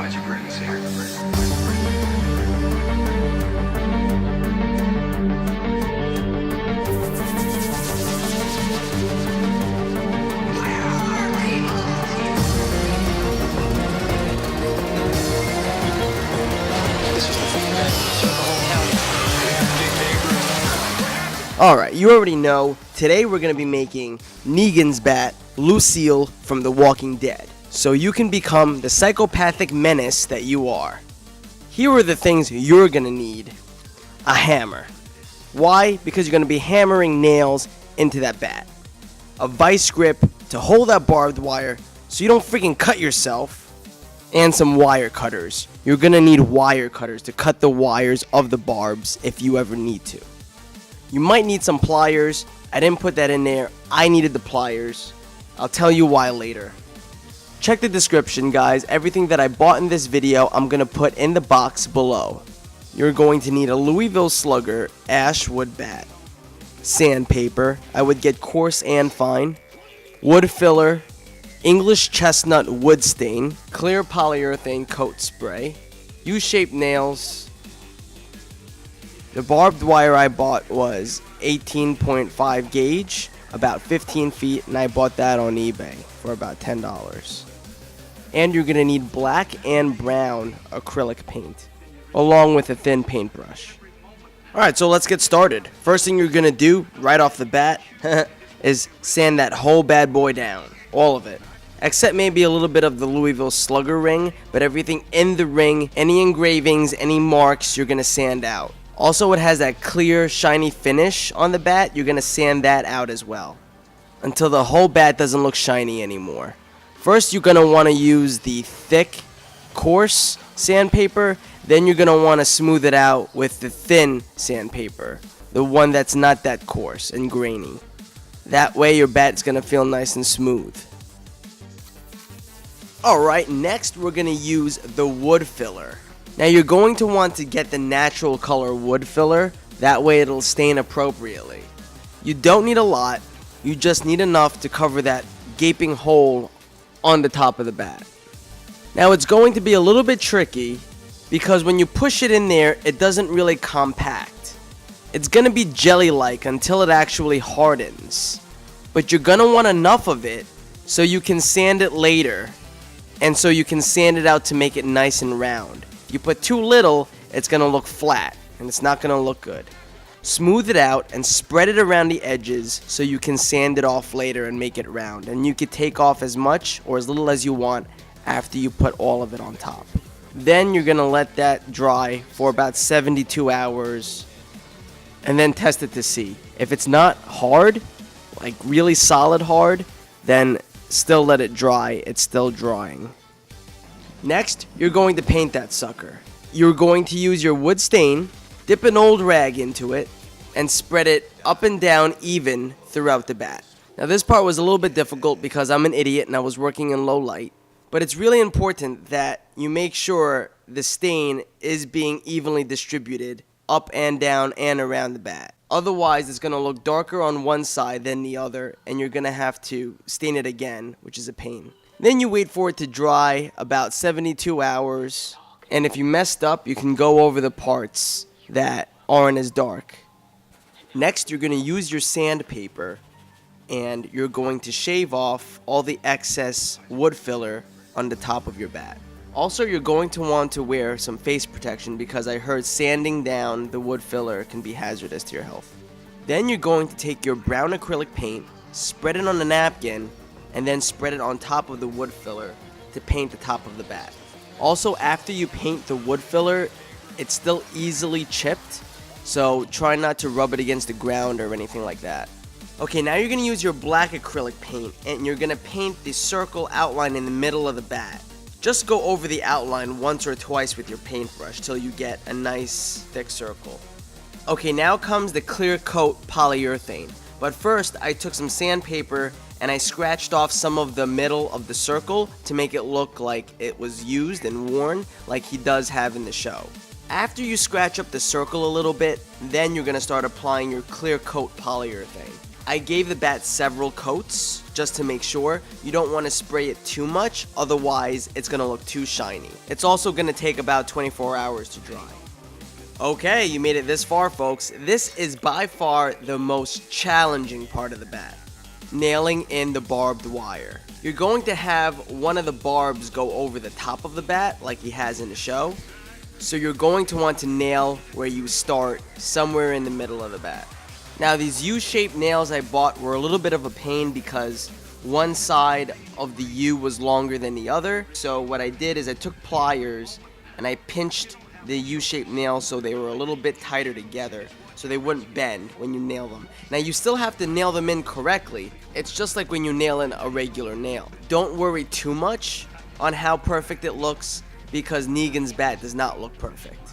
magic rings here. Alright, you already know, today we're going to be making Negan's bat, Lucille from The Walking Dead, so you can become the psychopathic menace that you are. Here are the things you're going to need. A hammer. Why? Because you're going to be hammering nails into that bat. A vise grip to hold that barbed wire so you don't freaking cut yourself. And some wire cutters. You're going to need wire cutters to cut the wires of the barbs if you ever need to. You might need some pliers. I didn't put that in there. I needed the pliers. I'll tell you why later. Check the description, guys. Everything that I bought in this video, I'm going to put in the box below. You're going to need a Louisville Slugger ash wood bat. Sandpaper. I would get coarse and fine. Wood filler. English chestnut wood stain. Clear polyurethane coat spray. U-shaped nails. The barbed wire I bought was 18.5 gauge, about 15 feet, and I bought that on eBay for about $10. And you're going to need black and brown acrylic paint, along with a thin paintbrush. Alright, so let's get started. First thing you're going to do, right off the bat, is sand that whole bad boy down. All of it. Except maybe a little bit of the Louisville Slugger ring, but everything in the ring, any engravings, any marks, you're going to sand out. Also, it has that clear, shiny finish on the bat. You're going to sand that out as well, until the whole bat doesn't look shiny anymore. First, you're going to want to use the thick, coarse sandpaper. Then you're going to want to smooth it out with the thin sandpaper, the one that's not that coarse and grainy. That way, your bat's going to feel nice and smooth. Alright, next we're going to use the wood filler. Now you're going to want to get the natural color wood filler, that way it'll stain appropriately. You don't need a lot, you just need enough to cover that gaping hole on the top of the bat. Now it's going to be a little bit tricky because when you push it in there, it doesn't really compact. It's going to be jelly-like until it actually hardens. But you're going to want enough of it so you can sand it later, and so you can sand it out to make it nice and round. You put too little, it's going to look flat, and it's not going to look good. Smooth it out and spread it around the edges so you can sand it off later and make it round. And you can take off as much or as little as you want after you put all of it on top. Then you're going to let that dry for about 72 hours and then test it to see. If it's not hard, like really solid hard, then still let it dry. It's still drying. Next, you're going to paint that sucker. You're going to use your wood stain, dip an old rag into it, and spread it up and down even throughout the bat. Now this part was a little bit difficult because I'm an idiot and I was working in low light, but it's really important that you make sure the stain is being evenly distributed up and down and around the bat. Otherwise, it's going to look darker on one side than the other, and you're going to have to stain it again, which is a pain. Then you wait for it to dry about 72 hours, and if you messed up, you can go over the parts that aren't as dark. Next, you're going to use your sandpaper, and you're going to shave off all the excess wood filler on the top of your bat. Also, you're going to want to wear some face protection because I heard sanding down the wood filler can be hazardous to your health. Then you're going to take your brown acrylic paint, spread it on a napkin, and then spread it on top of the wood filler to paint the top of the bat. Also, after you paint the wood filler, it's still easily chipped, so try not to rub it against the ground or anything like that. Okay, now you're going to use your black acrylic paint, and you're going to paint the circle outline in the middle of the bat. Just go over the outline once or twice with your paintbrush till you get a nice thick circle. Okay, now comes the clear coat polyurethane. But first, I took some sandpaper and I scratched off some of the middle of the circle to make it look like it was used and worn like he does have in the show. After you scratch up the circle a little bit, then you're going to start applying your clear coat polyurethane. I gave the bat several coats just to make sure. You don't want to spray it too much, otherwise it's going to look too shiny. It's also going to take about 24 hours to dry. Okay, you made it this far, folks. This is by far the most challenging part of the bat. Nailing in the barbed wire. You're going to have one of the barbs go over the top of the bat like he has in the show. So you're going to want to nail where you start, somewhere in the middle of the bat. Now these U-shaped nails I bought were a little bit of a pain because one side of the U was longer than the other. So what I did is I took pliers and I pinched the U-shaped nails so they were a little bit tighter together so they wouldn't bend when you nail them. Now you still have to nail them in correctly. It's just like when you nail in a regular nail. Don't worry too much on how perfect it looks because Negan's bat does not look perfect.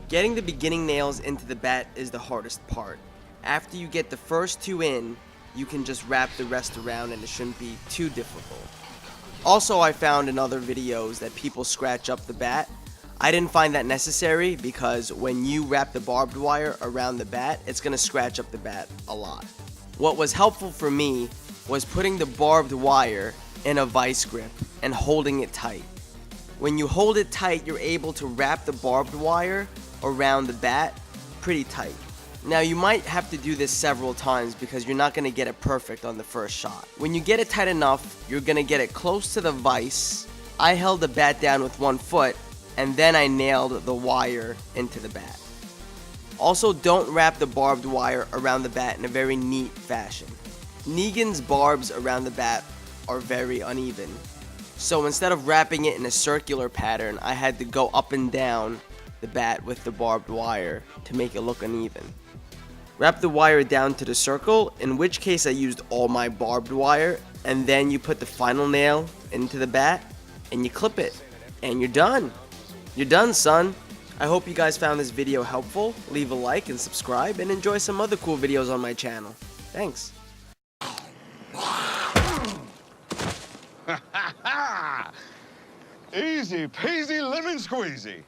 Getting the beginning nails into the bat is the hardest part. After you get the first two in, you can just wrap the rest around and it shouldn't be too difficult. Also, I found in other videos that people scratch up the bat. I didn't find that necessary because when you wrap the barbed wire around the bat, it's going to scratch up the bat a lot. What was helpful for me was putting the barbed wire in a vise grip and holding it tight. When you hold it tight, you're able to wrap the barbed wire around the bat pretty tight. Now you might have to do this several times because you're not going to get it perfect on the first shot. When you get it tight enough, you're going to get it close to the vise. I held the bat down with one foot and then I nailed the wire into the bat. Also, don't wrap the barbed wire around the bat in a very neat fashion. Negan's barbs around the bat are very uneven. So instead of wrapping it in a circular pattern, I had to go up and down the bat with the barbed wire to make it look uneven. Wrap the wire down to the circle, in which case I used all my barbed wire, and then you put the final nail into the bat and you clip it and you're done. You're done, son. I hope you guys found this video helpful. Leave a like and subscribe and enjoy some other cool videos on my channel. Thanks. Easy peasy lemon squeezy.